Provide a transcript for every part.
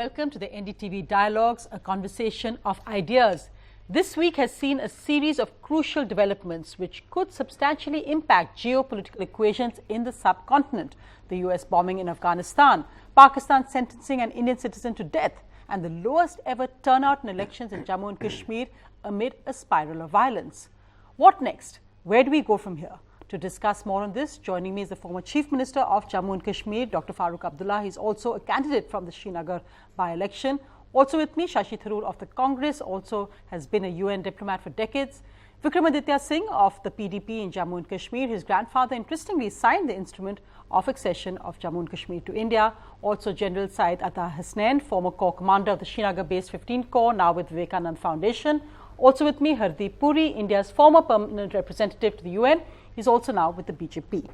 welcome to the NDTV Dialogues, a conversation of ideas. This week has seen a series of crucial developments which could substantially impact geopolitical equations in the subcontinent. The US bombing in Afghanistan, Pakistan sentencing an Indian citizen to death, and the lowest ever turnout in elections in Jammu and Kashmir amid a spiral of violence. What next? Where do we go from here? To discuss more on this, joining me is the former Chief Minister of Jammu and Kashmir, Dr. Farooq Abdullah. He is also a candidate from the Srinagar by-election. Also with me, Shashi Tharoor of the Congress, also has been a UN diplomat for decades. Vikramaditya Singh of the PDP in Jammu and Kashmir. His grandfather, interestingly, signed the instrument of accession of Jammu and Kashmir to India. Also General Syed Atta Hasnain, former Corps Commander of the Srinagar-based 15th Corps, now with Vivekanand Foundation. Also with me, Hardeep Puri, India's former permanent representative to the UN. He's also now with the BJP.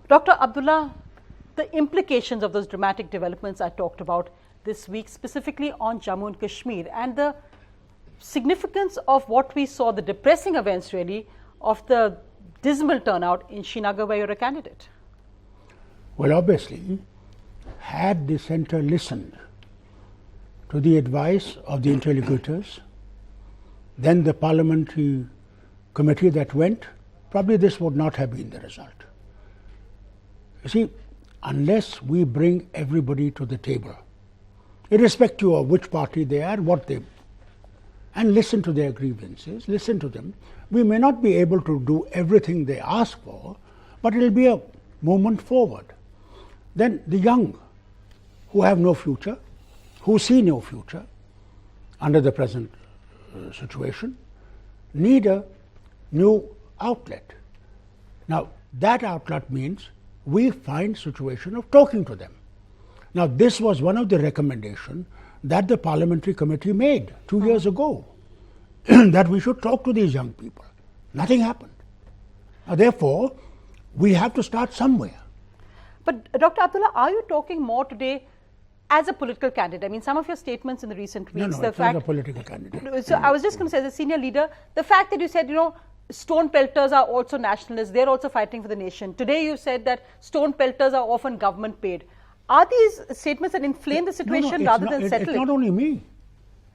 Dr. Abdullah, the implications of those dramatic developments I talked about this week, specifically on Jammu and Kashmir, and the significance of what we saw, the depressing events really, of the dismal turnout in Srinagar where you're a candidate. Well, obviously, had the centre listened to the advice of the interlocutors, then the parliamentary committee that went, probably this would not have been the result. You see, unless we bring everybody to the table, irrespective of which party they are, and listen to their grievances, listen to them, we may not be able to do everything they ask for, but it will be a movement forward. Then the young, who have no future, who see no future under the present situation, need a new outlet. Now, that outlet means we find situation of talking to them. Now, this was one of the recommendations that the parliamentary committee made 2 years ago, that we should talk to these young people. Nothing happened. Now, therefore, we have to start somewhere. But Dr. Abdullah, are you talking more today as a political candidate? I mean, some of your statements in the recent weeks, No, it's not a political candidate. So I was just going to say, as a senior leader, the fact that you said, stone pelters are also nationalists, they're also fighting for the nation. Today you said that stone pelters are often government paid. Are these statements that inflame the situation rather than settle it? It's not only me.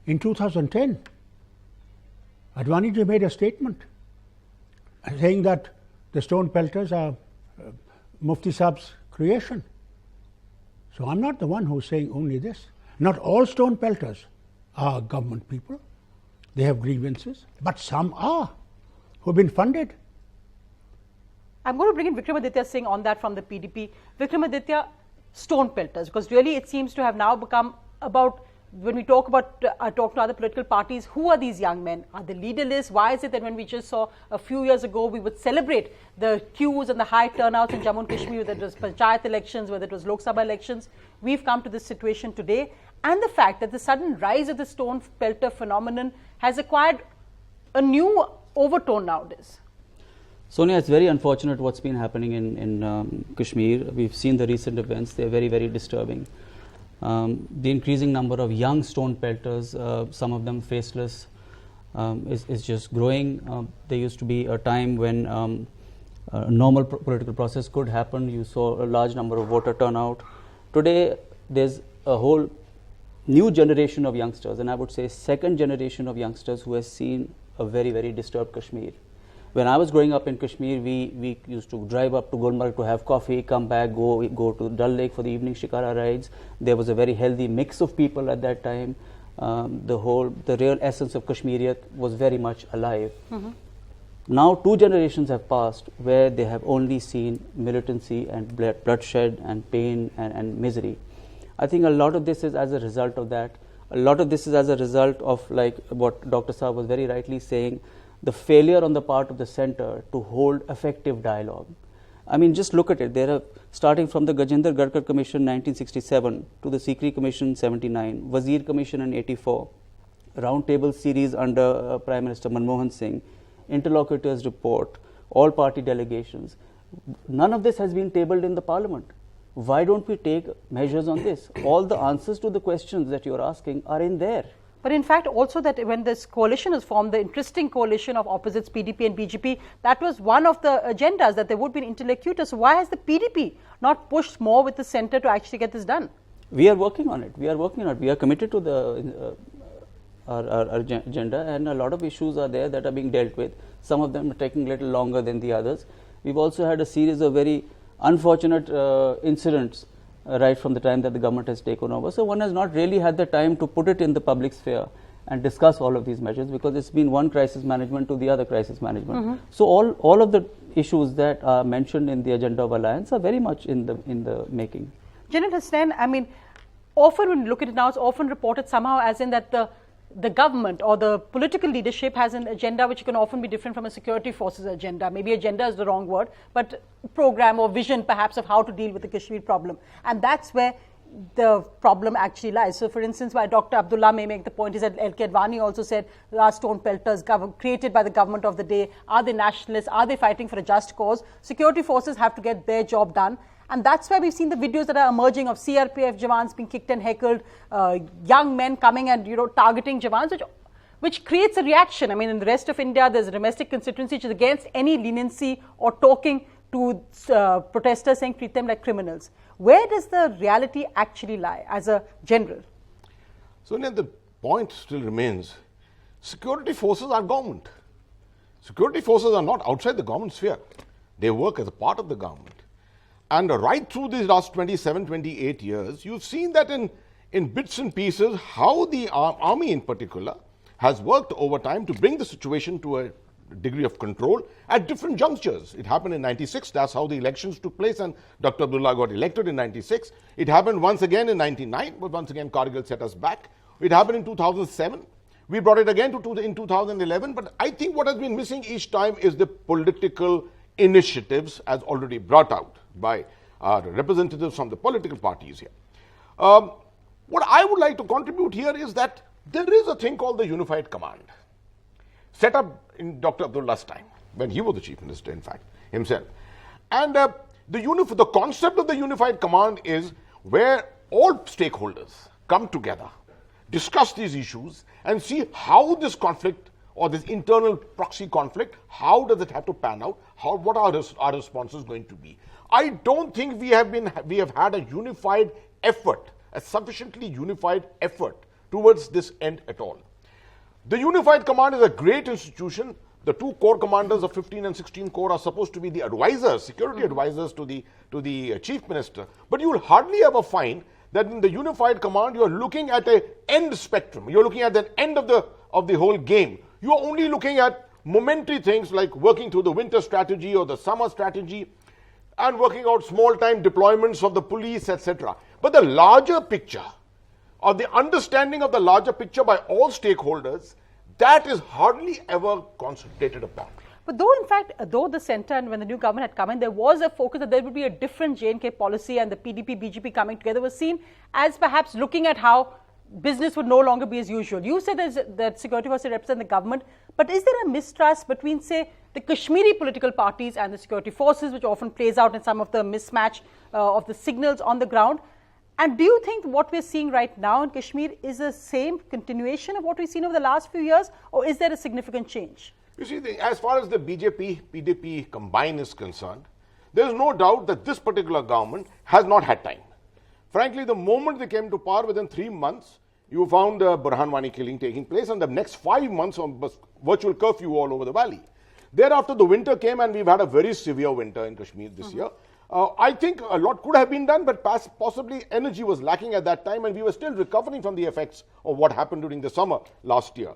In 2010, Advaniji made a statement saying that the stone pelters are Mufti Saab's creation. So I'm not the one who's saying only this. Not all stone pelters are government people. They have grievances, but some are, who have been funded. I'm going to bring in Vikramaditya Singh on that from the PDP. Vikramaditya, stone pelters, because really it seems to have now become about, when we talk about talk to other political parties, who are these young men? Are they leaderless? Why is it that when we just saw a few years ago, we would celebrate the queues and the high turnouts in Jammu and Kashmir, whether it was Panchayat elections, whether it was Lok Sabha elections, we've come to this situation today. And the fact that the sudden rise of the stone pelter phenomenon has acquired a new overtone nowadays. Sonia, it's very unfortunate what's been happening in Kashmir. We've seen the recent events. They're very, very disturbing. The increasing number of young stone pelters, some of them faceless, is just growing. There used to be a time when a normal political process could happen. You saw a large number of voter turnout. Today, there's a whole new generation of youngsters, and I would say second generation of youngsters who has seen a very, very disturbed Kashmir. When I was growing up in Kashmir, we used to drive up to Gulmarg to have coffee, come back, go to Dal Lake for the evening shikara rides. There was a very healthy mix of people at that time. The real essence of Kashmiriyat was very much alive. Now 2 generations have passed where they have only seen militancy and bloodshed and pain and misery. I think a lot of this is as a result of that. A lot of this is as a result of, like what Dr. Saab was very rightly saying, the failure on the part of the centre to hold effective dialogue. I mean, just look at it. There are, starting from the Gajendra Gadkar Commission 1967 to the Sikri Commission 79, Wazir Commission in 84, roundtable series under Prime Minister Manmohan Singh, interlocutors report, all party delegations. None of this has been tabled in the parliament. Why don't we take measures on this? All the answers to the questions that you're asking are in there. But in fact, also that when this coalition was formed, the interesting coalition of opposites, PDP and BJP, that was one of the agendas, that there would be an interlocutor. So why has the PDP not pushed more with the centre to actually get this done? We are working on it. We are committed to the our agenda, and a lot of issues are there that are being dealt with. Some of them are taking a little longer than the others. We've also had a series of very unfortunate incidents right from the time that the government has taken over. So one has not really had the time to put it in the public sphere and discuss all of these measures, because it's been one crisis management to the other crisis management. So all of the issues that are mentioned in the agenda of alliance are very much in the making. General Hussain, I mean, often when you look at it now, it's often reported somehow as in that the government or the political leadership has an agenda which can often be different from a security forces agenda. Maybe agenda is the wrong word, but program or vision perhaps of how to deal with the Kashmir problem. And that's where the problem actually lies. So for instance, why Dr. Abdullah may make the point is that L.K. Advani also said there are stone pelters created by the government of the day. Are they nationalists? Are they fighting for a just cause? Security forces have to get their job done. And that's why we've seen the videos that are emerging of CRPF Jawans being kicked and heckled, young men coming and targeting Jawans, which creates a reaction. I mean, in the rest of India, there's a domestic constituency which is against any leniency or talking to protesters, saying treat them like criminals. Where does the reality actually lie as a general? So then the point still remains, security forces are government. Security forces are not outside the government sphere. They work as a part of the government. And right through these last 27, 28 years, you've seen that in bits and pieces how the army in particular has worked over time to bring the situation to a degree of control at different junctures. It happened in 96, that's how the elections took place, and Dr. Abdullah got elected in 96. It happened once again in 99, but once again Kargil set us back. It happened in 2007. We brought it again in 2011, but I think what has been missing each time is the political initiatives as already brought out by our representatives from the political parties here. What I would like to contribute here is that there is a thing called the Unified Command, set up in Dr. Abdullah's time, when he was the Chief Minister, in fact, himself. And the concept of the Unified Command is where all stakeholders come together, discuss these issues, and see how this conflict or this internal proxy conflict, how does it have to pan out? What are our responses going to be? I don't think we have had a unified effort, a sufficiently unified effort towards this end at all. The Unified Command is a great institution. The two corps commanders of 15 and 16 Corps are supposed to be the advisors, security advisors to the Chief Minister. But you will hardly ever find that in the Unified Command you are looking at an end spectrum. You are looking at the end of the whole game. You are only looking at momentary things like working through the winter strategy or the summer strategy and working out small-time deployments of the police, etc. But the larger picture, or the understanding of the larger picture by all stakeholders, that is hardly ever concentrated upon. But though, in fact, though the centre and when the new government had come in, there was a focus that there would be a different J&K policy, and the PDP, BJP coming together was seen as perhaps looking at how business would no longer be as usual. You said that security forces represent the government, but is there a mistrust between, say, the Kashmiri political parties and the security forces, which often plays out in some of the mismatch of the signals on the ground? And do you think what we're seeing right now in Kashmir is the same continuation of what we've seen over the last few years, or is there a significant change? You see, as far as the BJP, PDP combine is concerned, there is no doubt that this particular government has not had time. Frankly, the moment they came to power, within 3 months, you found the Burhan Wani killing taking place, and the next 5 months of virtual curfew all over the valley. Thereafter, the winter came, and we've had a very severe winter in Kashmir this year. I think a lot could have been done, but possibly energy was lacking at that time, and we were still recovering from the effects of what happened during the summer last year.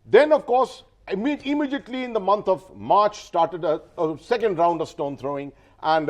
Then, of course, immediately in the month of March started a second round of stone throwing and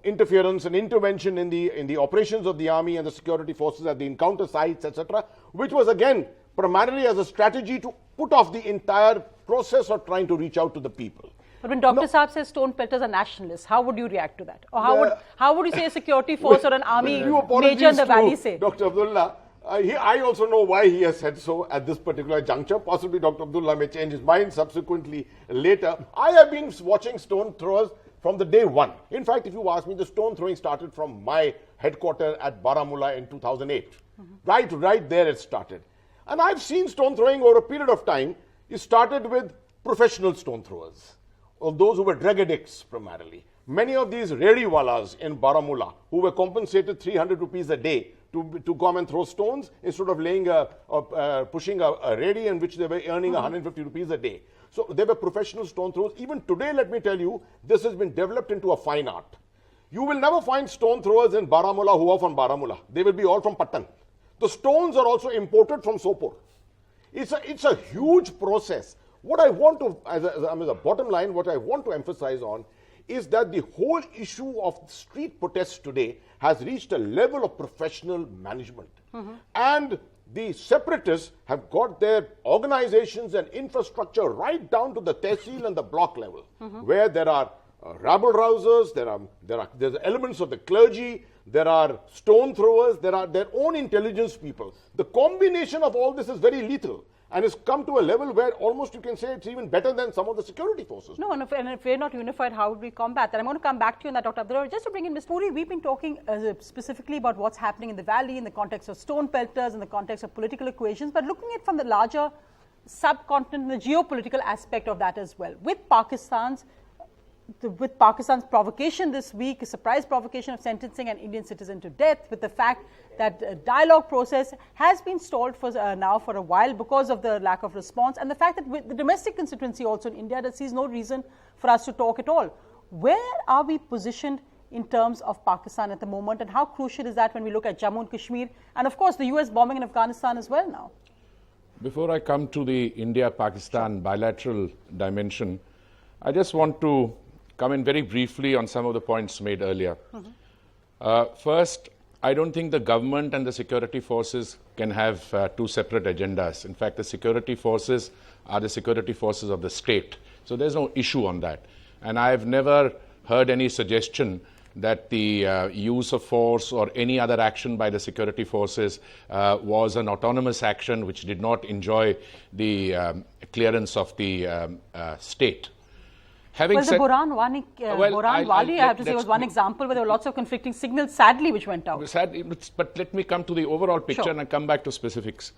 interference and intervention in the operations of the army and the security forces at the encounter sites, etc., which was again primarily as a strategy to put off the entire process of trying to reach out to the people. But when Dr. Saab says stone pelters are nationalists, how would you react to that? Or how would you say a security force or an army major in the valley say? Dr. Abdullah, I also know why he has said so at this particular juncture. Possibly Dr. Abdullah may change his mind subsequently later. I have been watching stone throwers from the day one. In fact, if you ask me, the stone throwing started from my headquarters at Baramulla in 2008. Right there it started. And I've seen stone throwing over a period of time. It started with professional stone throwers, of those who were drug addicts primarily. Many of these rediwalas in Baramulla who were compensated 300 rupees a day to come and throw stones instead of pushing a ready in which they were earning 150 rupees a day. So they were professional stone throwers. Even today, let me tell you, this has been developed into a fine art. You will never find stone throwers in Baramulla who are from Baramulla. They will be all from Patan. The stones are also imported from Sopur. It's a huge process. What I want to, as a bottom line, what I want to emphasize on is that the whole issue of street protests today has reached a level of professional management. And the separatists have got their organizations and infrastructure right down to the tehsil and the block level, where there are rabble-rousers, there's elements of the clergy, there are stone throwers, there are their own intelligence people. The combination of all this is very lethal and has come to a level where almost you can say it's even better than some of the security forces. No, and if we're not unified, how would we combat that? I'm going to come back to you on that, Dr. Abdullah. Just to bring in Ms. Puri, we've been talking specifically about what's happening in the valley in the context of stone pelters, in the context of political equations, but looking at from the larger subcontinent and the geopolitical aspect of that as well. With Pakistan's provocation this week, a surprise provocation of sentencing an Indian citizen to death, with the fact that the dialogue process has been stalled for now for a while because of the lack of response, and the fact that with the domestic constituency also in India that sees no reason for us to talk at all. Where are we positioned in terms of Pakistan at the moment, and how crucial is that when we look at Jammu and Kashmir and of course the US bombing in Afghanistan as well now? Before I come to the India-Pakistan bilateral dimension, I just want to come in very briefly on some of the points made earlier. First, I don't think the government and the security forces can have two separate agendas. In fact, the security forces are the security forces of the state. So there's no issue on that. And I've never heard any suggestion that the use of force or any other action by the security forces was an autonomous action which did not enjoy the clearance of the state. Having said, the Boran Wali, I have to say, was one example where there were lots of conflicting signals, sadly, which went out. But let me come to the overall picture and come back to specifics.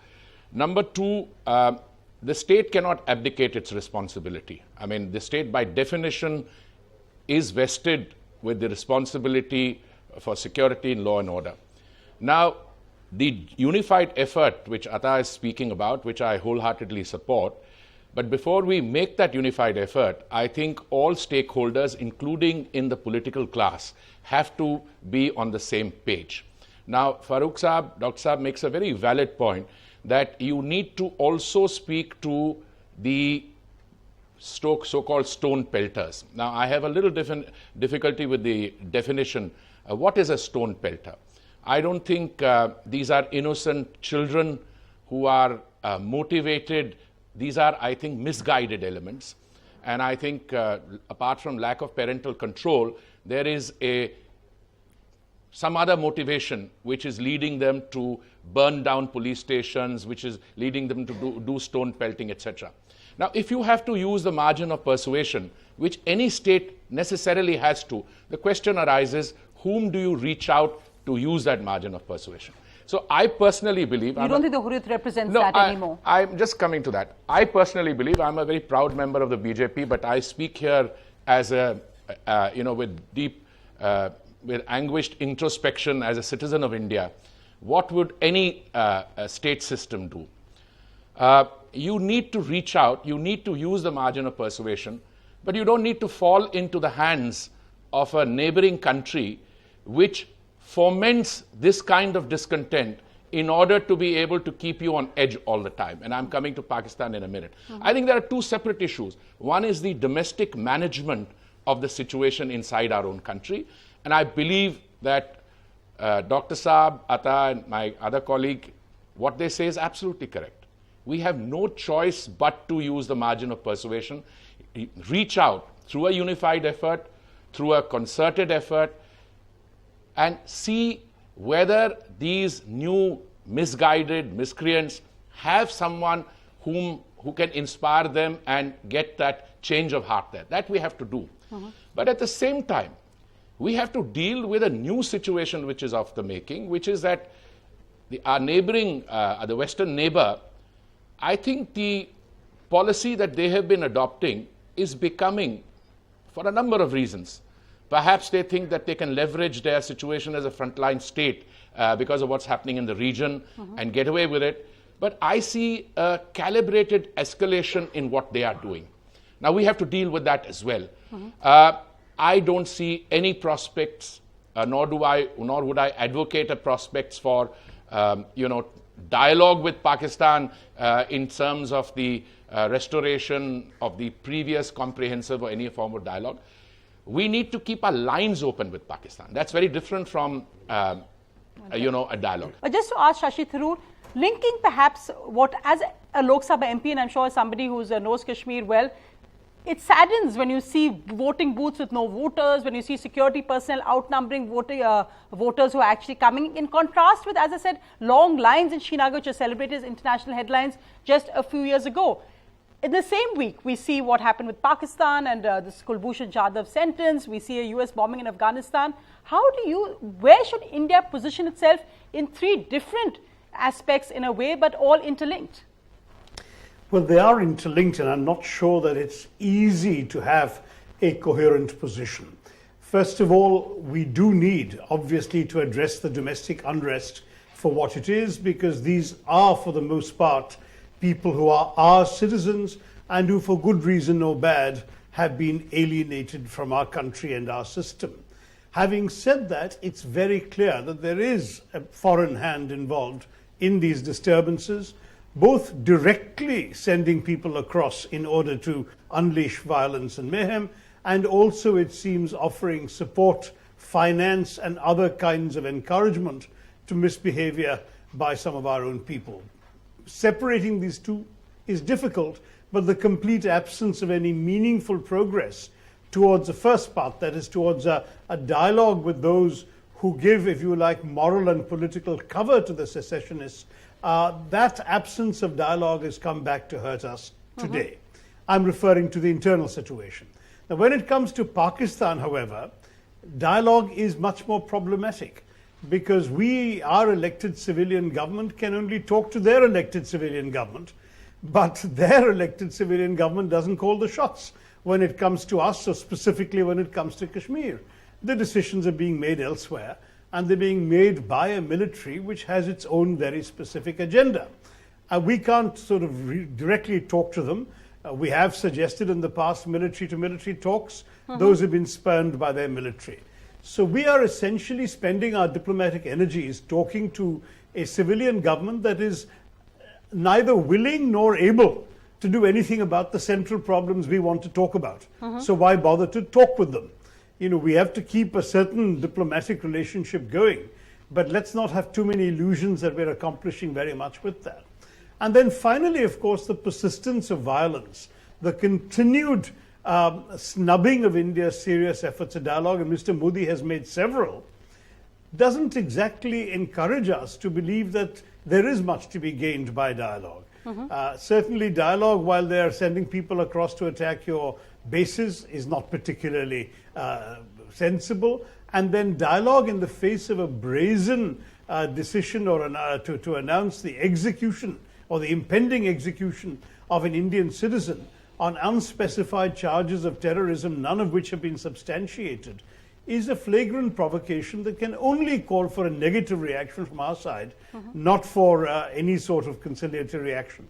Number two, the state cannot abdicate its responsibility. I mean, the state by definition is vested with the responsibility for security and law and order. Now, the unified effort which Atta is speaking about, which I wholeheartedly support, but before we make that unified effort, I think all stakeholders, including in the political class, have to be on the same page. Now, Farooq Saab, Dr. Saab makes a very valid point that you need to also speak to the so-called stone pelters. Now, I have a little difficulty with the definition. What is a stone pelter? I don't think these are innocent children who are motivated. These are, I think, misguided elements. And I think, apart from lack of parental control, there is some other motivation which is leading them to burn down police stations, which is leading them to do stone pelting, etc. Now, if you have to use the margin of persuasion, which any state necessarily has to, the question arises, whom do you reach out to use that margin of persuasion? So I personally believe... You don't think the Hurriyat represents that anymore? I'm just coming to that. I personally believe, I'm a very proud member of the BJP, but I speak here as with deep, with anguished introspection as a citizen of India. What would any state system do? You need to reach out, you need to use the margin of persuasion, but you don't need to fall into the hands of a neighboring country which foments this kind of discontent in order to be able to keep you on edge all the time. And I'm coming to Pakistan in a minute. I think there are two separate issues. One is the domestic management of the situation inside our own country. And I believe that Dr. Saab, Atta, and my other colleague, what they say is absolutely correct. We have no choice but to use the margin of persuasion, reach out through a unified effort, through a concerted effort, and see whether these new misguided miscreants have someone who can inspire them and get that change of heart there. That we have to do. But at the same time, we have to deal with a new situation which is of the making, which is that our neighboring, the Western neighbor, I think the policy that they have been adopting is becoming, for a number of reasons, Perhaps they think that they can leverage their situation as a frontline state because of what's happening in the region and get away with it. But I see a calibrated escalation in what they are doing. Now we have to deal with that as well. I don't see any prospects, nor would I advocate a prospects for dialogue with Pakistan in terms of the restoration of the previous comprehensive or any form of dialogue. We need to keep our lines open with Pakistan. That's very different from a dialogue. Just to ask Shashi Tharoor, linking perhaps what, as a Lok Sabha MP, and I'm sure as somebody who knows Kashmir well, it saddens when you see voting booths with no voters, when you see security personnel outnumbering voters who are actually coming, in contrast with, as I said, long lines in Srinagar, which are celebrated as international headlines just a few years ago. In the same week, we see what happened with Pakistan and this Kulbhushan Jadhav sentence. We see a US bombing in Afghanistan. Where should India position itself in three different aspects in a way, but all interlinked? Well, they are interlinked, and I'm not sure that it's easy to have a coherent position. First of all, we do need, obviously, to address the domestic unrest for what it is, because these are, for the most part, people who are our citizens and who, for good reason or bad, have been alienated from our country and our system. Having said that, it's very clear that there is a foreign hand involved in these disturbances, both directly sending people across in order to unleash violence and mayhem, and also, it seems, offering support, finance, and other kinds of encouragement to misbehavior by some of our own people. Separating these two is difficult, but the complete absence of any meaningful progress towards the first part, that is, towards a dialogue with those who give, if you like, moral and political cover to the secessionists, that absence of dialogue has come back to hurt us today. I'm referring to the internal situation. Now, when it comes to Pakistan, however, dialogue is much more problematic, because our elected civilian government can only talk to their elected civilian government, but their elected civilian government doesn't call the shots when it comes to us, or specifically when it comes to Kashmir. The decisions are being made elsewhere, and they're being made by a military which has its own very specific agenda. We can't sort of directly talk to them. We have suggested in the past military-to-military talks. Those have been spurned by their military. So we are essentially spending our diplomatic energies talking to a civilian government that is neither willing nor able to do anything about the central problems we want to talk about. So why bother to talk with them? We have to keep a certain diplomatic relationship going, but let's not have too many illusions that we're accomplishing very much with that. And then finally, of course, the persistence of violence, the continued snubbing of India's serious efforts at dialogue, and Mr. Modi has made several, doesn't exactly encourage us to believe that there is much to be gained by dialogue. Certainly dialogue, while they're sending people across to attack your bases, is not particularly sensible. And then dialogue in the face of a brazen decision or to announce the execution or the impending execution of an Indian citizen on unspecified charges of terrorism, none of which have been substantiated, is a flagrant provocation that can only call for a negative reaction from our side, not for any sort of conciliatory reaction.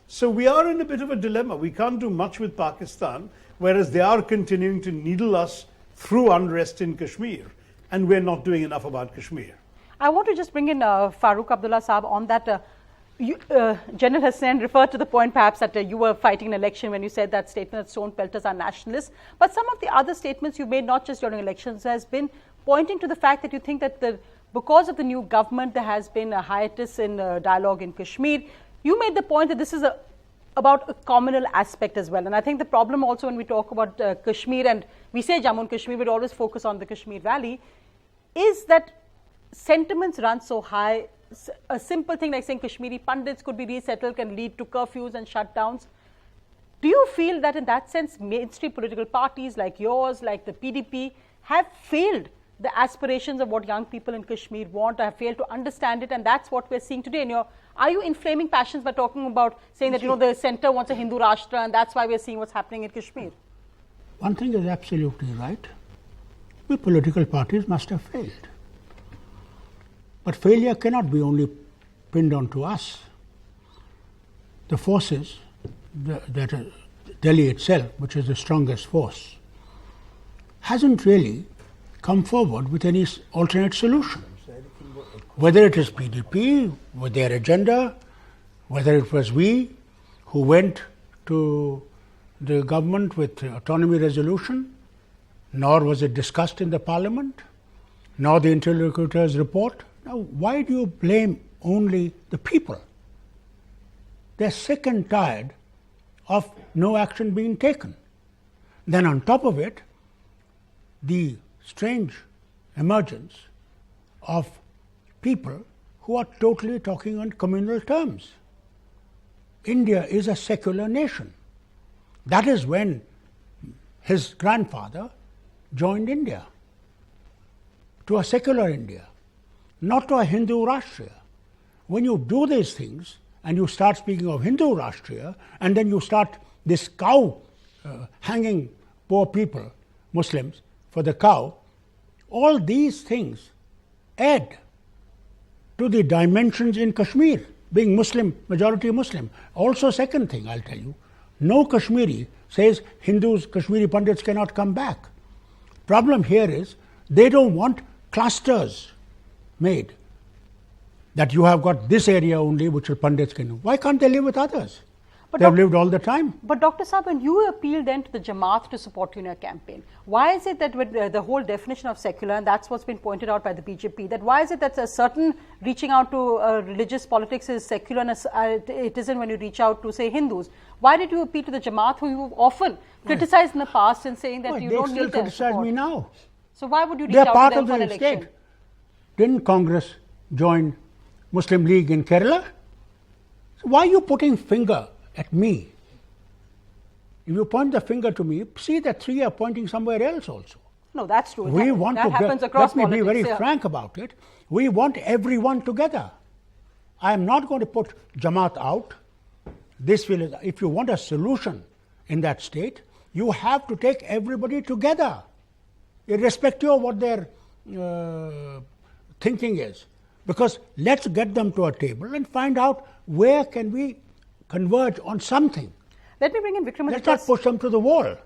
So we are in a bit of a dilemma. We can't do much with Pakistan, whereas they are continuing to needle us through unrest in Kashmir, and we're not doing enough about Kashmir. I want to just bring in Farooq Abdullah Saab on that. General Hussain referred to the point perhaps that you were fighting an election when you said that statement that stone pelters are nationalists. But some of the other statements you made, not just during elections, has been pointing to the fact that you think that because of the new government, there has been a hiatus in dialogue in Kashmir. You made the point that this is about a communal aspect as well. And I think the problem also when we talk about Kashmir, and we say Jammu and Kashmir, we always focus on the Kashmir Valley, is that sentiments run so high. A simple thing like saying Kashmiri Pandits could be resettled can lead to curfews and shutdowns. Do you feel that in that sense, mainstream political parties like yours, like the PDP, have failed the aspirations of what young people in Kashmir want, or have failed to understand it, and that's what we're seeing today? And are you inflaming passions by talking about saying that the centre wants a Hindu Rashtra and that's why we're seeing what's happening in Kashmir? One thing is absolutely right. we political parties must have failed. But failure cannot be only pinned onto us. The forces, Delhi itself, which is the strongest force, hasn't really come forward with any alternate solution. Whether it is PDP with their agenda, whether it was we who went to the government with autonomy resolution, nor was it discussed in the parliament, nor the interlocutors' report. Now, why do you blame only the people? They're sick and tired of no action being taken. Then on top of it, the strange emergence of people who are totally talking on communal terms. India is a secular nation. That is when his grandfather joined India, to a secular India, not to a Hindu Rashtriya. When you do these things and you start speaking of Hindu Rashtriya and then you start this cow hanging poor people, Muslims, for the cow, all these things add to the dimensions in Kashmir, being Muslim, majority Muslim. Also, second thing I'll tell you, no Kashmiri says Hindus, Kashmiri Pandits cannot come back. Problem here is they don't want clusters made that you have got this area only which Pandits can do. Why can't they live with others? But they have lived all the time. But Dr. Saab, when you appeal then to the Jamaat to support you in your campaign, why is it that with the whole definition of secular, and that's what's been pointed out by the BJP, that why is it that a certain reaching out to religious politics is secular and it isn't when you reach out to, say, Hindus? Why did you appeal to the Jamaat, who you've often criticized in the past and saying that you don't need their support? They still criticize me now. So why would you reach They're out part to them of for an the election? state. Didn't Congress join Muslim League in Kerala? So why are you putting finger at me? If you point the finger to me, see that three are pointing somewhere else also. No, that's true. We want that to happens across let me be politics, very frank about it. We want everyone together. I am not going to put Jamaat out. This will, if you want a solution in that state, you have to take everybody together, irrespective of what their thinking is. Because let's get them to a table and find out where can we converge on something. Let me bring in Vikramaditya. Let's not push them to the wall.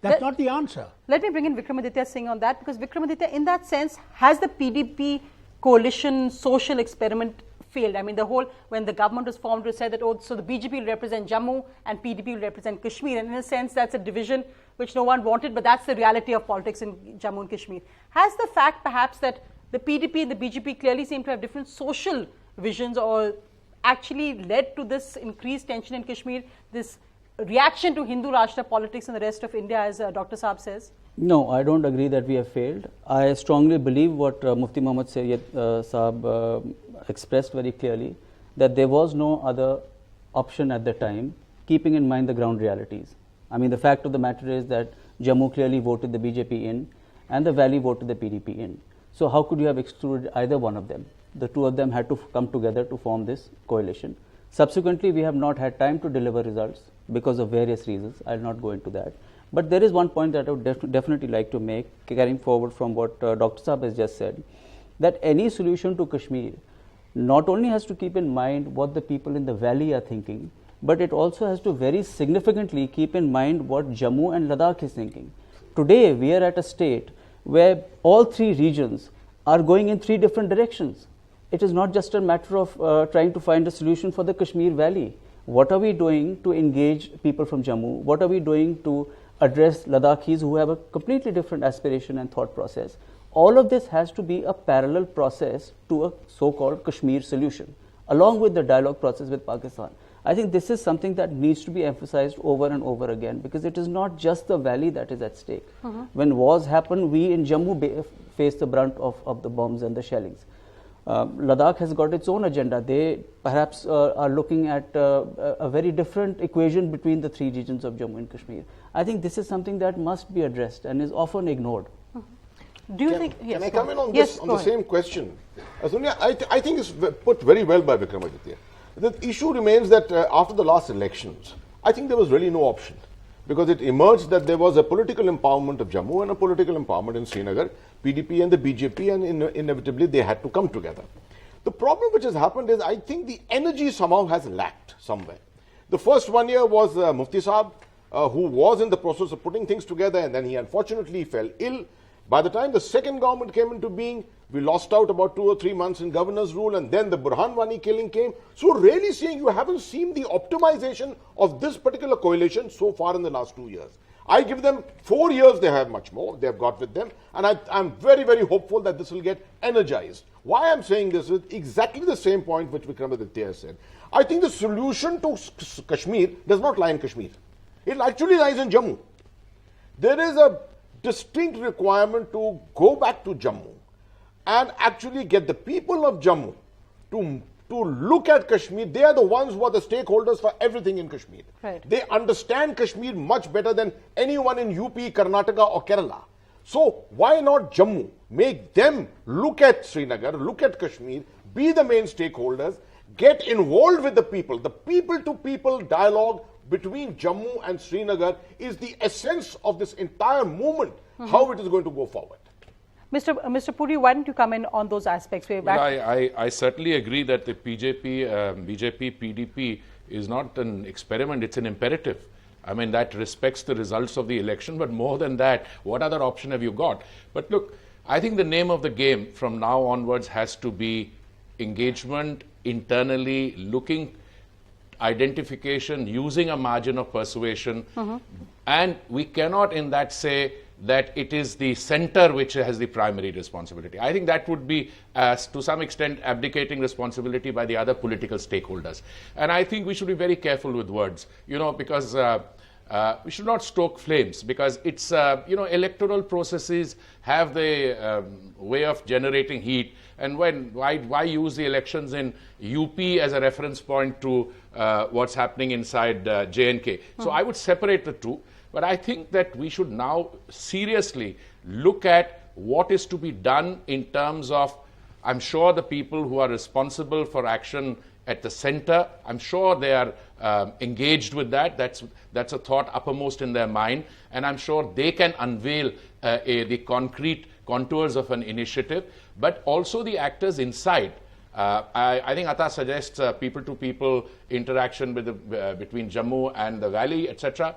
That's not the answer. Let me bring in Vikramaditya Singh on that, because Vikramaditya, in that sense, has the PDP coalition social experiment failed? I mean, the whole, when the government was formed, it said that, oh, so the BJP will represent Jammu and PDP will represent Kashmir. And in a sense, that's a division which no one wanted, but that's the reality of politics in Jammu and Kashmir. Has the fact perhaps that the PDP and the BJP clearly seem to have different social visions or actually led to this increased tension in Kashmir, this reaction to Hindu Rashtra politics in the rest of India, as Dr. Saab says? No, I don't agree that we have failed. I strongly believe what Mufti Muhammad Sayyid Saab expressed very clearly, that there was no other option at the time, keeping in mind the ground realities. I mean, the fact of the matter is that Jammu clearly voted the BJP in and the Valley voted the PDP in. So how could you have excluded either one of them? The two of them had to come together to form this coalition. Subsequently, we have not had time to deliver results because of various reasons. I will not go into that. But there is one point that I would definitely like to make, carrying forward from what Dr. Saab has just said, that any solution to Kashmir not only has to keep in mind what the people in the valley are thinking, but it also has to very significantly keep in mind what Jammu and Ladakh is thinking. Today, we are at a state where all three regions are going in three different directions. It is not just a matter of trying to find a solution for the Kashmir Valley. What are we doing to engage people from Jammu? What are we doing to address Ladakhis who have a completely different aspiration and thought process? All of this has to be a parallel process to a so-called Kashmir solution, along with the dialogue process with Pakistan. I think this is something that needs to be emphasized over and over again, because it is not just the valley that is at stake. When wars happen, we in Jammu face the brunt of the bombs and the shellings. Ladakh has got its own agenda. They perhaps are looking at a very different equation between the three regions of Jammu and Kashmir. I think this is something that must be addressed and is often ignored. Do you think? Yes, can I come in on yes, this, on the same question? Sonia, I think it's put very well by Vikramaditya. The issue remains that after the last elections, I think there was really no option. because it emerged that there was a political empowerment of Jammu and a political empowerment in Srinagar, PDP and the BJP, and inevitably they had to come together. The problem which has happened is, I think the energy somehow has lacked somewhere. The first 1 year was Mufti Saab, who was in the process of putting things together, and then he unfortunately fell ill. By the time the second government came into being, we lost out about 2 or 3 months in governor's rule, and then the Burhan Wani killing came. So really saying, you haven't seen the optimization of this particular coalition so far in the last 2 years. I give them 4 years, they have much more, they have got with them, and I'm very, very hopeful that this will get energized. Why I'm saying this is exactly the same point which Vikramaditya has said. I think the solution to Kashmir does not lie in Kashmir. It actually lies in Jammu. There is a distinct requirement to go back to Jammu and actually get the people of Jammu to look at Kashmir. They are the ones who are the stakeholders for everything in Kashmir. Right. They understand Kashmir much better than anyone in UP, Karnataka or Kerala. So why not Jammu? Make them look at Srinagar, look at Kashmir, be the main stakeholders, get involved with the people. The people-to-people dialogue between Jammu and Srinagar is the essence of this entire movement, how it is going to go forward. Mr. Puri, why don't you come in on those aspects? Well, I certainly agree that the BJP, PDP is not an experiment, it's an imperative. I mean, that respects the results of the election, but more than that, what other option have you got? But look, I think the name of the game from now onwards has to be engagement internally, looking, identification, using a margin of persuasion, and we cannot in that say that it is the center which has the primary responsibility. I think that would be, to some extent, abdicating responsibility by the other political stakeholders. And I think we should be very careful with words, because we should not stoke flames, because it's, electoral processes have the way of generating heat. And why use the elections in UP as a reference point to what's happening inside J&K? So I would separate the two. But I think that we should now seriously look at what is to be done in terms of, I'm sure the people who are responsible for action at the center, I'm sure they are engaged with that. That's a thought uppermost in their mind. And I'm sure they can unveil the concrete contours of an initiative, but also the actors inside. I think Atta suggests people-to-people interaction with between Jammu and the valley, etc.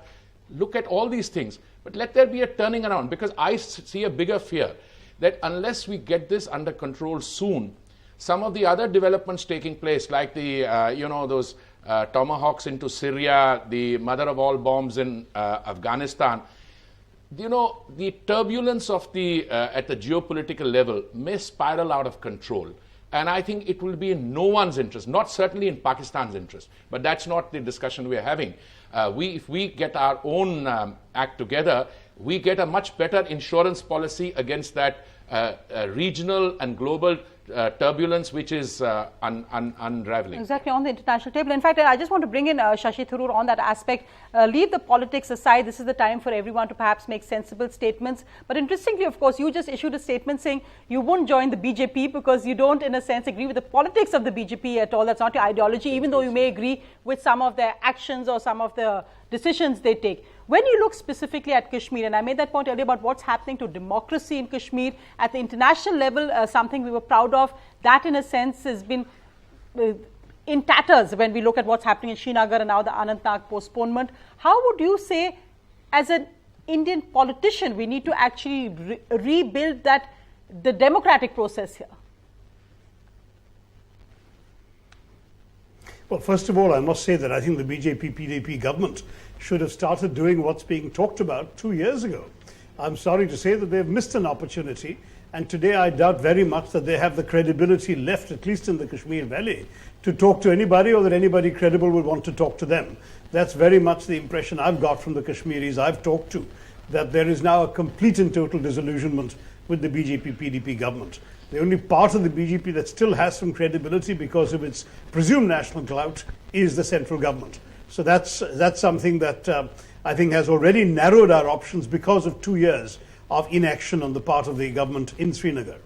Look at all these things, but let there be a turning around, because I see a bigger fear that unless we get this under control soon, some of the other developments taking place, like the, those tomahawks into Syria, the mother of all bombs in Afghanistan, the turbulence of at the geopolitical level may spiral out of control. And I think it will be in no one's interest, not certainly in Pakistan's interest, but that's not the discussion we are having. If we get our own act together, we get a much better insurance policy against that regional and global turbulence which is unraveling. Exactly, on the international table. In fact, I just want to bring in Shashi Tharoor on that aspect. Leave the politics aside. This is the time for everyone to perhaps make sensible statements. But interestingly, of course, you just issued a statement saying you won't join the BJP because you don't, in a sense, agree with the politics of the BJP at all. That's not your ideology, even though you may agree with some of their actions or some of the decisions they take. When you look specifically at Kashmir, and I made that point earlier about what's happening to democracy in Kashmir at the international level, something we were proud of, that in a sense has been in tatters when we look at what's happening in Srinagar and now the Anantnag postponement. How would you say, as an Indian politician, we need to actually rebuild the democratic process here? Well, first of all, I must say that I think the BJP-PDP government should have started doing what's being talked about 2 years ago. I'm sorry to say that they've missed an opportunity, and today I doubt very much that they have the credibility left, at least in the Kashmir Valley, to talk to anybody, or that anybody credible would want to talk to them. That's very much the impression I've got from the Kashmiris I've talked to, that there is now a complete and total disillusionment with the BJP-PDP government. The only part of the BJP that still has some credibility because of its presumed national clout is the central government. So that's something that I think has already narrowed our options because of 2 years of inaction on the part of the government in Srinagar.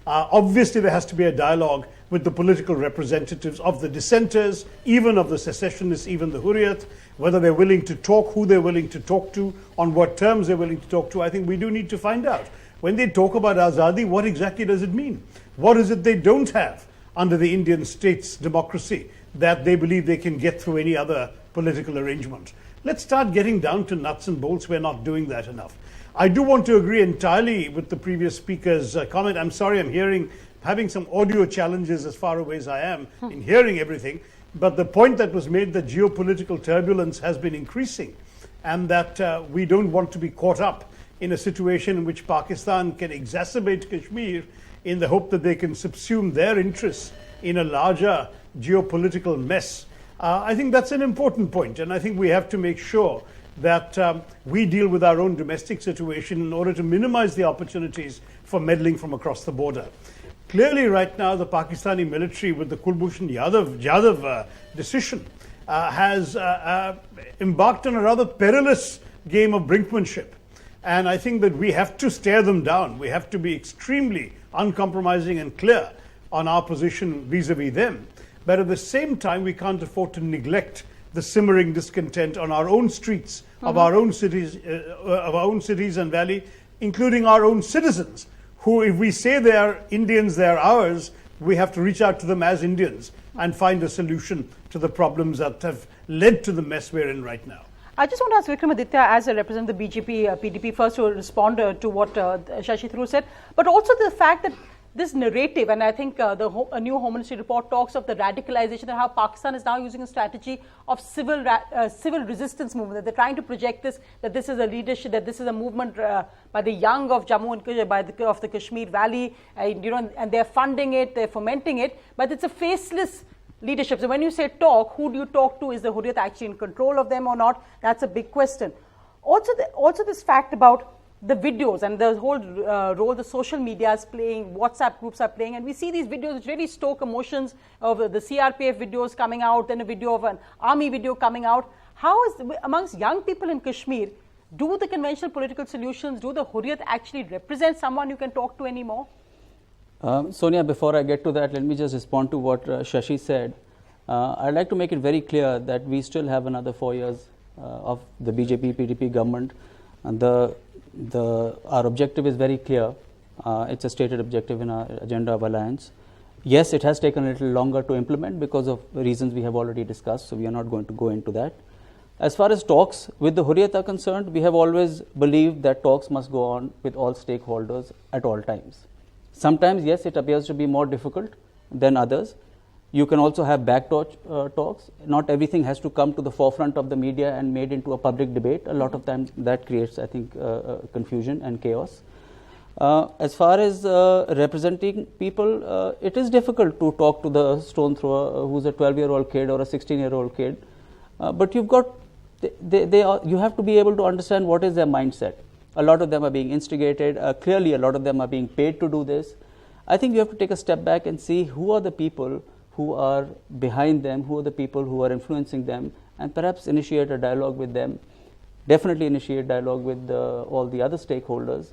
Obviously, there has to be a dialogue with the political representatives of the dissenters, even of the secessionists, even the Hurriyat, whether they're willing to talk, who they're willing to talk to, on what terms they're willing to talk to. I think we do need to find out. When they talk about Azadi, what exactly does it mean? What is it they don't have under the Indian state's democracy that they believe they can get through any other political arrangement? Let's start getting down to nuts and bolts. We're not doing that enough. I do want to agree entirely with the previous speaker's comment. I'm sorry, I'm having some audio challenges as far away as I am in hearing everything. But the point that was made, that geopolitical turbulence has been increasing, and that we don't want to be caught up in a situation in which Pakistan can exacerbate Kashmir in the hope that they can subsume their interests in a larger geopolitical mess. I think that's an important point, and I think we have to make sure that we deal with our own domestic situation in order to minimize the opportunities for meddling from across the border. Clearly, right now, the Pakistani military, with the Kulbhushan Yadav decision, has embarked on a rather perilous game of brinkmanship. And I think that we have to stare them down. We have to be extremely uncompromising and clear on our position vis-a-vis them. But at the same time, we can't afford to neglect the simmering discontent on our own streets of our own cities, and valley, including our own citizens, who, if we say they are Indians, they are ours, we have to reach out to them as Indians and find a solution to the problems that have led to the mess we're in right now. I just want to ask Vikramaditya, as a representative of the BJP, PDP, first to respond to what Shashi Tharoor said, but also the fact that this narrative, and I think a new Home Ministry report talks of the radicalization and how Pakistan is now using a strategy of civil resistance movement. That they're trying to project this, that this is a leadership, that this is a movement by the young of Jammu and Kashmir, of the Kashmir Valley, and they're funding it, they're fomenting it, but it's a faceless leadership. So when you say talk, who do you talk to? Is the Hurriyat actually in control of them or not? That's a big question. Also this fact about the videos and the whole role the social media is playing, WhatsApp groups are playing, and we see these videos which really stoke emotions of the CRPF videos coming out, then a video of an army video coming out. How is, amongst young people in Kashmir, do the conventional political solutions, do the Hurriyat actually represent someone you can talk to anymore? Sonia, before I get to that, let me just respond to what Shashi said. I'd like to make it very clear that we still have another 4 years of the BJP, PDP government, and our objective is very clear. It's a stated objective in our agenda of alliance. Yes, it has taken a little longer to implement because of reasons we have already discussed, so we are not going to go into that. As far as talks with the Hurriyat are concerned, we have always believed that talks must go on with all stakeholders at all times. Sometimes, yes, it appears to be more difficult than others. You can also have back talks. Not everything has to come to the forefront of the media and made into a public debate. A lot of times that creates, I think, confusion and chaos. As far as representing people, it is difficult to talk to the stone thrower who's a 12-year-old kid or a 16-year-old kid. But you've got, you have to be able to understand what is their mindset. A lot of them are being instigated. Clearly, a lot of them are being paid to do this. I think you have to take a step back and see who are the people who are behind them, who are the people who are influencing them, and perhaps initiate a dialogue with them. Definitely initiate dialogue with all the other stakeholders.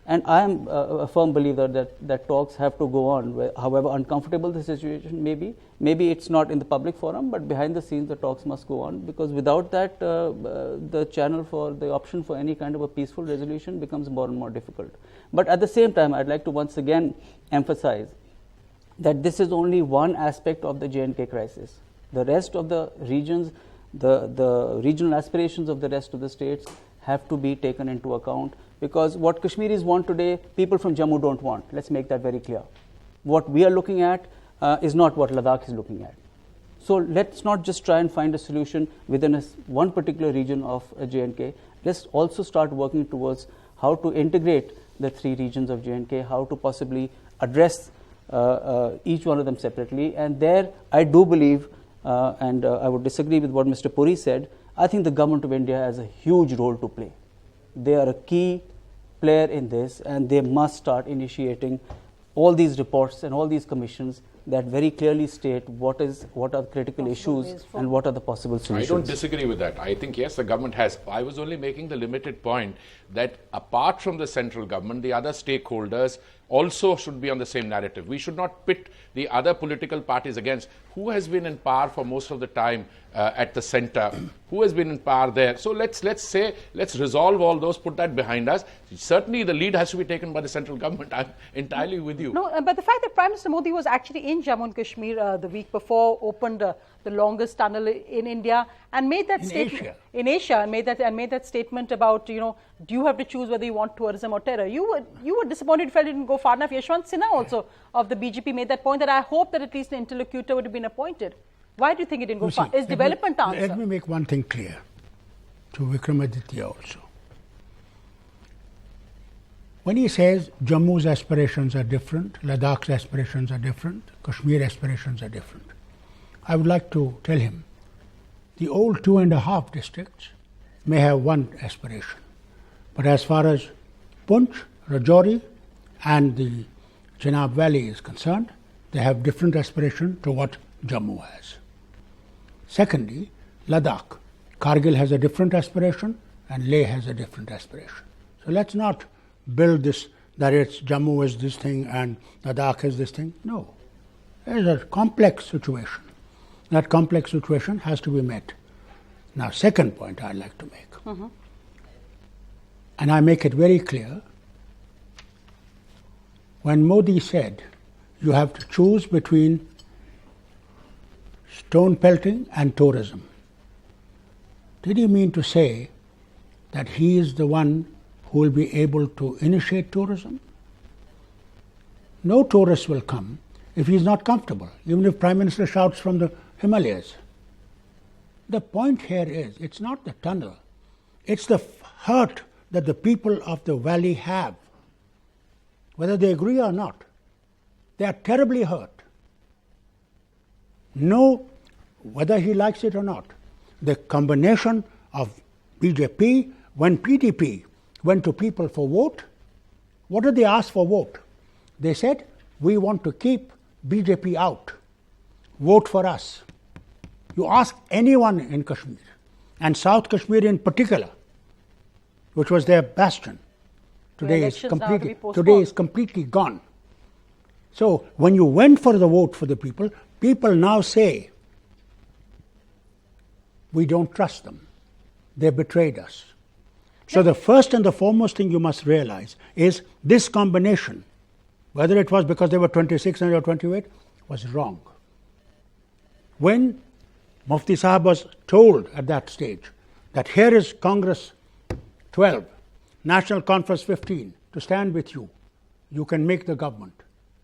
And I am a firm believer that talks have to go on, however uncomfortable the situation may be. Maybe it's not in the public forum, but behind the scenes the talks must go on, because without that the channel for the option for any kind of a peaceful resolution becomes more and more difficult. But at the same time, I'd like to once again emphasize that this is only one aspect of the J&K crisis. The rest of the regions, the regional aspirations of the rest of the states have to be taken into account, because what Kashmiris want today, people from Jammu don't want. Let's make that very clear. What we are looking at is not what Ladakh is looking at. So let's not just try and find a solution within one particular region of J&K. Let's also start working towards how to integrate the three regions of J&K, how to possibly address each one of them separately. And there I do believe, and I would disagree with what Mr. Puri said, I think the government of India has a huge role to play. They are a key player in this, and they must start initiating all these reports and all these commissions that very clearly state what are the critical issues and what are the possible solutions. I don't disagree with that. I think, yes, the government has. I was only making the limited point that apart from the central government, the other stakeholders also should be on the same narrative. We should not pit the other political parties against who has been in power for most of the time at the center, who has been in power there. So let's resolve all those, put that behind us. Certainly the lead has to be taken by the central government. I'm entirely with you. No, but the fact that Prime Minister Modi was actually in Jammu and Kashmir the week before, opened the longest tunnel in India, and made that statement in Asia, and made that statement about, do you have to choose whether you want tourism or terror? You were disappointed, you felt it didn't go far enough. Yashwant Sinha also of the BJP made that point, that I hope that at least an interlocutor would have been appointed. Why do you think it didn't go far? Is development answer? Let me make one thing clear to Vikramaditya also. When he says Jammu's aspirations are different, Ladakh's aspirations are different, Kashmir aspirations are different, I would like to tell him the old 2.5 districts may have one aspiration, but as far as Poonch, Rajouri and the Chenab Valley is concerned, they have different aspiration to what Jammu has. Secondly, Ladakh. Kargil has a different aspiration and Leh has a different aspiration. So let's not build this that it's Jammu is this thing and Ladakh is this thing. No. It is a complex situation. That complex situation has to be met. Now, second point I'd like to make. And I make it very clear. When Modi said you have to choose between stone pelting and tourism, did he mean to say that he is the one who will be able to initiate tourism? No tourist will come if he is not comfortable, even if Prime Minister shouts from the Himalayas. The point here is, it's not the tunnel, it's the hurt that the people of the valley have. Whether they agree or not, they are terribly hurt. No, whether he likes it or not, the combination of BJP, when PDP went to people for vote, what did they ask for vote? They said, we want to keep BJP out. Vote for us. You ask anyone in Kashmir, and South Kashmir in particular, which was their bastion, today is completely gone. So when you went for the vote for the people, people now say, we don't trust them. They betrayed us. So the first and the foremost thing you must realize is this combination, whether it was because they were 26 or 28, was wrong. When Mufti Sahab was told at that stage that here is Congress 12, National Conference 15, to stand with you, you can make the government.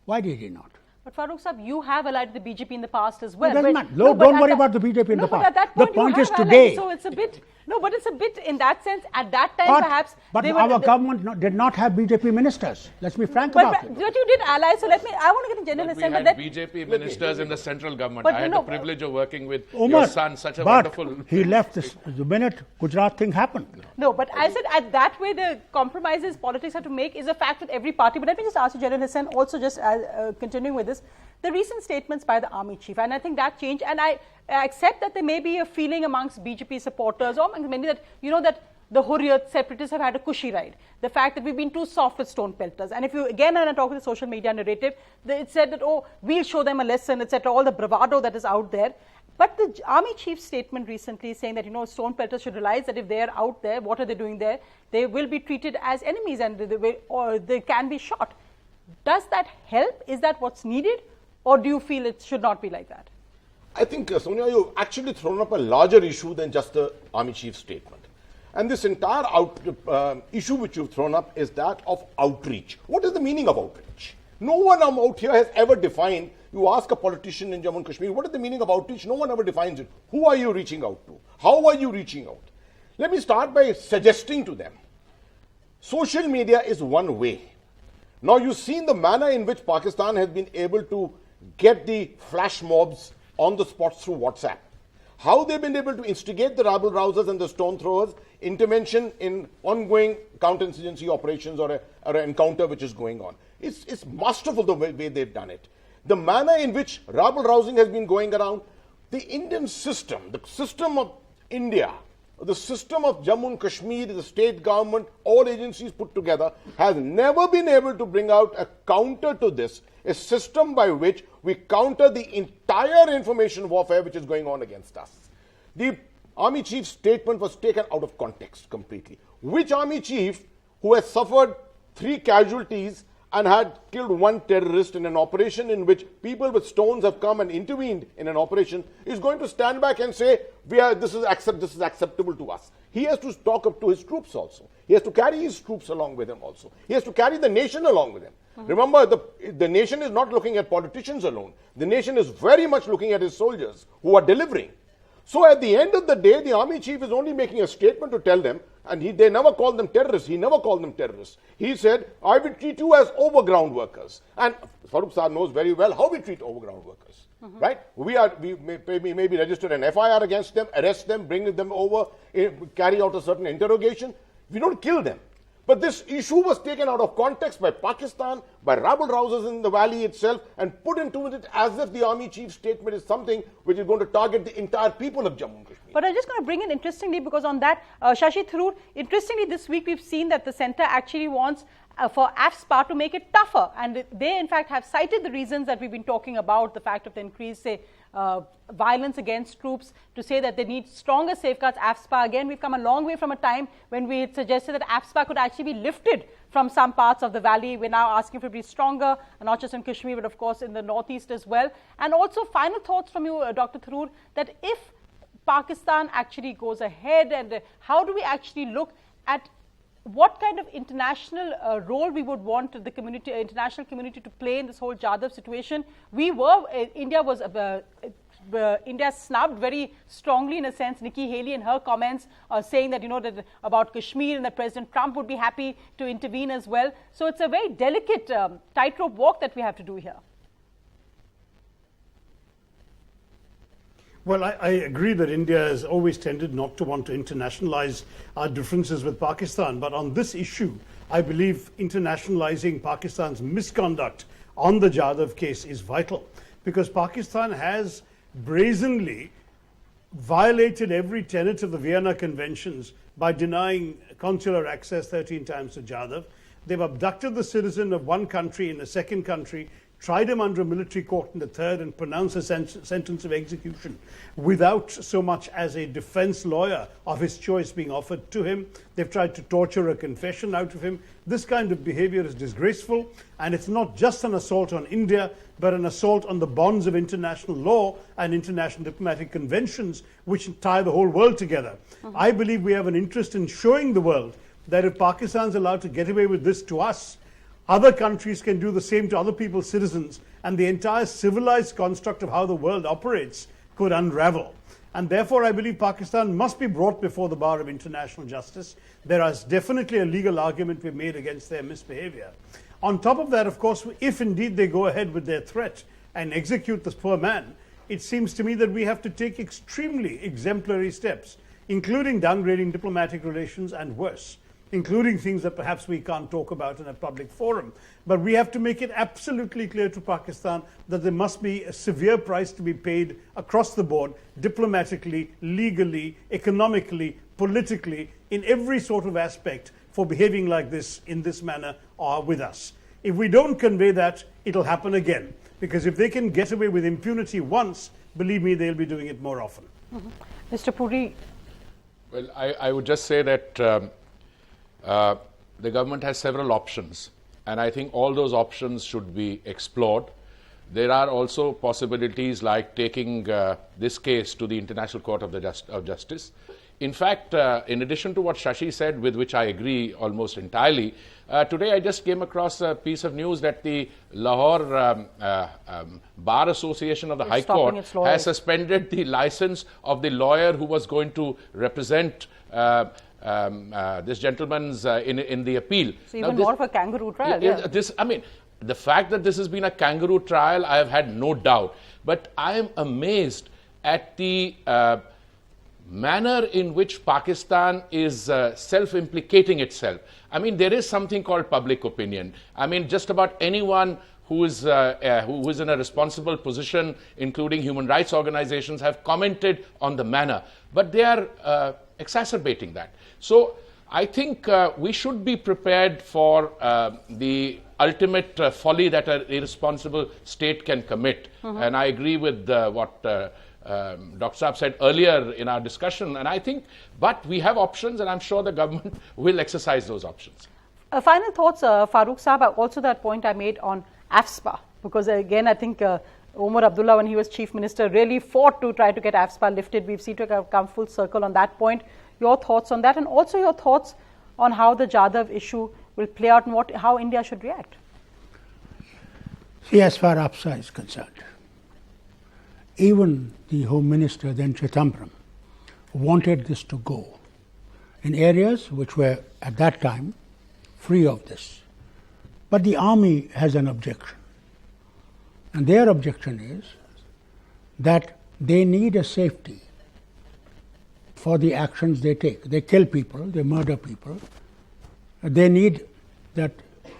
Why did he not? But Farooq Sahab, you have allied the BJP in the past as well. Don't worry about the BJP in the past. But at that point the point is allied, today. So it's a bit, but it's a bit in that sense, at that time perhaps. But our government did not have BJP ministers. Let's be frank about it. But you did ally, so I want to get a general we assent. had BJP ministers in the central government. I had the privilege of working with your son, such a but wonderful... he left the minute Gujarat thing happened. No, but I said at that way the compromises politics have to make is a fact with every party. But let me just ask you, General Hassan, also just continuing with this, the recent statements by the army chief, and I think that changed, and I accept that there may be a feeling amongst BJP supporters or amongst many that, that the Hurriyat separatists have had a cushy ride. The fact that we've been too soft with stone pelters. And if you, again, when I talk with the social media narrative, it said that, we'll show them a lesson, etc., all the bravado that is out there. But the army chief's statement recently saying that, stone pelters should realize that if they're out there, what are they doing there? They will be treated as enemies and they can be shot. Does that help? Is that what's needed? Or do you feel it should not be like that? I think, Sonia, you've actually thrown up a larger issue than just the army chief's statement. And this entire issue which you've thrown up is that of outreach. What is the meaning of outreach? No one out here has ever defined. You ask a politician in Jammu and Kashmir, what is the meaning of outreach? No one ever defines it. Who are you reaching out to? How are you reaching out? Let me start by suggesting to them, social media is one way. Now you've seen the manner in which Pakistan has been able to get the flash mobs on the spot through WhatsApp. How they've been able to instigate the rabble-rousers and the stone throwers, intervention in ongoing counterinsurgency operations or an encounter which is going on. It's masterful the way they've done it. the manner in which rabble-rousing has been going around, the Indian system, the system of India, the system of Jammu and Kashmir, the state government, all agencies put together, has never been able to bring out a counter to this, a system by which we counter the entire information warfare which is going on against us. The Army Chief's statement was taken out of context completely. Which Army Chief who has suffered 3 casualties and had killed 1 terrorist in an operation in which people with stones have come and intervened in an operation is going to stand back and say, this is acceptable to us? He has to talk up to his troops also. He has to carry his troops along with him also. He has to carry the nation along with him. Remember, the nation is not looking at politicians alone. The nation is very much looking at his soldiers who are delivering. So at the end of the day, the Army Chief is only making a statement to tell them, and they never called them terrorists. He never called them terrorists. He said, I will treat you as overground workers. And Farooq Saab knows very well how we treat overground workers. Right? We maybe register an FIR against them, arrest them, bring them over, carry out a certain interrogation. We don't kill them. But this issue was taken out of context by Pakistan, by rabble-rousers in the valley itself, and put into it as if the Army Chief's statement is something which is going to target the entire people of Jammu and Kashmir. But I'm just going to bring in, interestingly, because on that, Shashi Tharoor, interestingly, this week we've seen that the centre actually wants for AFSPA to make it tougher. And they, in fact, have cited the reasons that we've been talking about, the fact of the increased, say, violence against troops, to say that they need stronger safeguards. AFSPA, again, we've come a long way from a time when we had suggested that AFSPA could actually be lifted from some parts of the valley. We're now asking for it to be stronger, not just in Kashmir, but of course in the northeast as well. And also, final thoughts from you, Dr. Tharoor, that if Pakistan actually goes ahead, and how do we actually look at what kind of international role we would want the community, international community to play in this whole Jadhav situation? India snubbed very strongly, in a sense, Nikki Haley and her comments saying that, that about Kashmir, and that President Trump would be happy to intervene as well. So it's a very delicate tightrope walk that we have to do here. Well, I agree that India has always tended not to want to internationalize our differences with Pakistan. But on this issue, I believe internationalizing Pakistan's misconduct on the Jadhav case is vital, because Pakistan has brazenly violated every tenet of the Vienna Conventions by denying consular access 13 times to Jadhav. They've abducted the citizen of one country in a second country, tried him under a military court in the third, and pronounced a sentence of execution without so much as a defense lawyer of his choice being offered to him. They've tried to torture a confession out of him. This kind of behavior is disgraceful, and it's not just an assault on India, but an assault on the bonds of international law and international diplomatic conventions which tie the whole world together. I believe we have an interest in showing the world that if Pakistan's allowed to get away with this to us, other countries can do the same to other people's citizens, and the entire civilized construct of how the world operates could unravel. And therefore, I believe Pakistan must be brought before the bar of international justice. There is definitely a legal argument we've made against their misbehavior. On top of that, of course, if indeed they go ahead with their threat and execute this poor man, it seems to me that we have to take extremely exemplary steps, including downgrading diplomatic relations and worse, including things that perhaps we can't talk about in a public forum. But we have to make it absolutely clear to Pakistan that there must be a severe price to be paid across the board, diplomatically, legally, economically, politically, in every sort of aspect, for behaving like this, in this manner, with us. If we don't convey that, it'll happen again. Because if they can get away with impunity once, believe me, they'll be doing it more often. Mr. Puri. Well, I would just say that the government has several options, and I think all those options should be explored. There are also possibilities like taking this case to the International Court of Justice. In fact, in addition to what Shashi said, with which I agree almost entirely, today I just came across a piece of news that the Lahore Bar Association of the High Court has suspended the license of the lawyer who was going to represent this gentleman's in the appeal. So even more of a kangaroo trial. The fact that this has been a kangaroo trial, I have had no doubt. But I am amazed at the manner in which Pakistan is self-implicating itself. I mean, there is something called public opinion. I mean, just about anyone who is in a responsible position, including human rights organizations, have commented on the manner. But they are exacerbating that. So I think we should be prepared for the ultimate folly that an irresponsible state can commit. And I agree with what Dr. Saab said earlier in our discussion. And I think, but we have options, and I'm sure the government will exercise those options. Final thoughts, Farooq Saab, also that point I made on AFSPA, because again, I think Omar Abdullah, when he was Chief Minister, really fought to try to get AFSPA lifted. We've seen to have come full circle on that point. Your thoughts on that, and also your thoughts on how the Jadhav issue will play out and how India should react. See, as far as AFSPA is concerned, even the Home Minister, then Chidambaram, wanted this to go in areas which were at that time free of this. But the army has an objection. And their objection is that they need a safety for the actions they take. They kill people, they murder people. They need that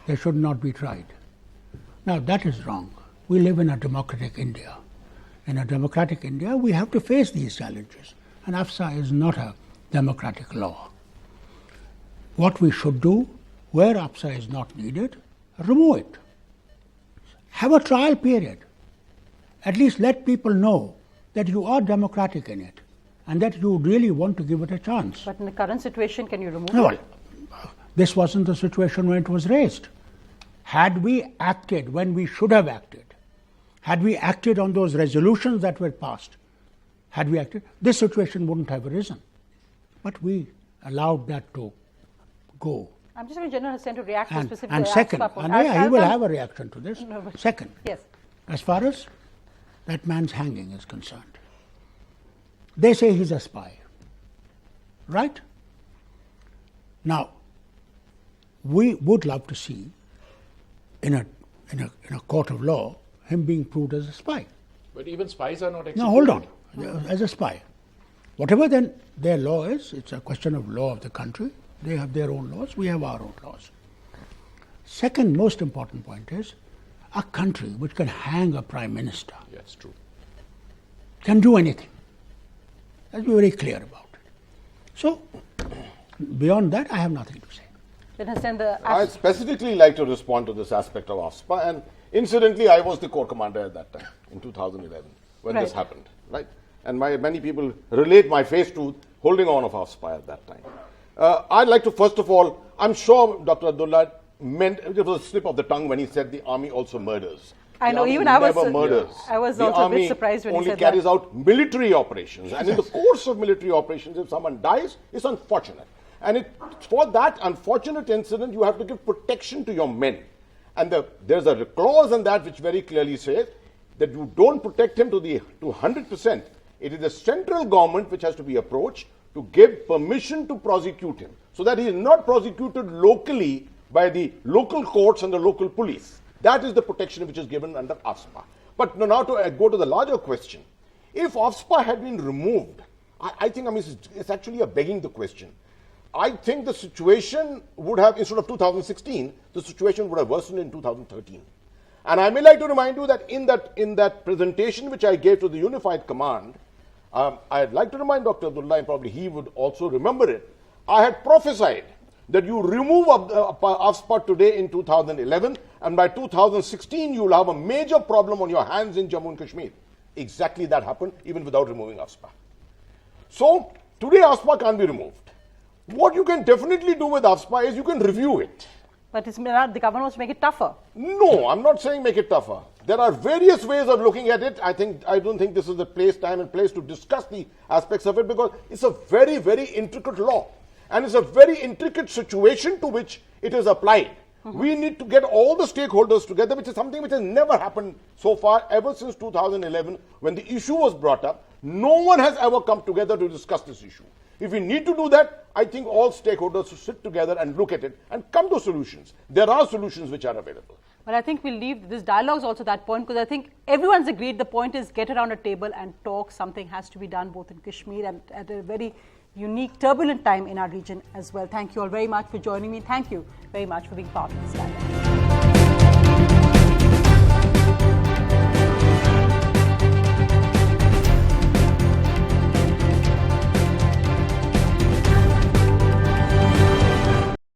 they should not be tried. Now that is wrong. We live in a democratic India. In a democratic India, we have to face these challenges. And AFSA is not a democratic law. What we should do, where AFSA is not needed, remove it. Have a trial period. At least let people know that you are democratic in it and that you really want to give it a chance. But in the current situation, can you remove it? This wasn't the situation when it was raised. Had we acted when we should have acted, had we acted on those resolutions that were passed, had we acted, this situation wouldn't have arisen. But we allowed that to go. I'm just going to General Hussain to react to specifically. And second, he will have a reaction to this. No, second, yes. As far as that man's hanging is concerned, they say he's a spy, right? Now, we would love to see in a court of law him being proved as a spy. But even spies are not executed. No, hold on. As a spy. Whatever then their law is, it's a question of law of the country. They have their own laws, we have our own laws. Second most important point is, a country which can hang a prime minister yes, true. can do anything. Let's be very clear about it. So, beyond that, I have nothing to say. I'd specifically like to respond to this aspect of AFSPA, and incidentally, I was the corps commander at that time, in 2011, when this happened, right? And many people relate my face to holding on of AFSPA at that time. I'd like to, first of all, I'm sure Dr. Abdullah meant, it was a slip of the tongue when he said the army also murders. I know, even I was also a bit surprised when he said that. The army only carries out military operations, and in the course of military operations, if someone dies, it's unfortunate. And for that unfortunate incident, you have to give protection to your men. And there's a clause in that which very clearly says that you don't protect him to 100%. It is the central government which has to be approached to give permission to prosecute him, so that he is not prosecuted locally by the local courts and the local police. That is the protection which is given under AFSPA. But now to go to the larger question, if AFSPA had been removed, I think it's actually begging the question. I think the situation would have, instead of 2016, the situation would have worsened in 2013. And I may like to remind you that in that presentation which I gave to the Unified Command, I'd like to remind Dr. Abdullah, and probably he would also remember it, I had prophesied that you remove AFSPA today in 2011, and by 2016 you will have a major problem on your hands in Jammu and Kashmir. Exactly that happened, even without removing AFSPA. So, today AFSPA can't be removed. What you can definitely do with AFSPA is you can review it. But the government wants to make it tougher. No, I'm not saying make it tougher. There are various ways of looking at it. I don't think this is the time and place to discuss the aspects of it, because it's a very, very intricate law. And it's a very intricate situation to which it is applied. We need to get all the stakeholders together, which is something which has never happened so far, ever since 2011, when the issue was brought up. No one has ever come together to discuss this issue. If we need to do that, I think all stakeholders should sit together and look at it and come to solutions. There are solutions which are available. But I think we'll leave this dialogue also that point, because I think everyone's agreed the point is get around a table and talk. Something has to be done both in Kashmir and at a very unique, turbulent time in our region as well. Thank you all very much for joining me. Thank you very much for being part of this dialogue.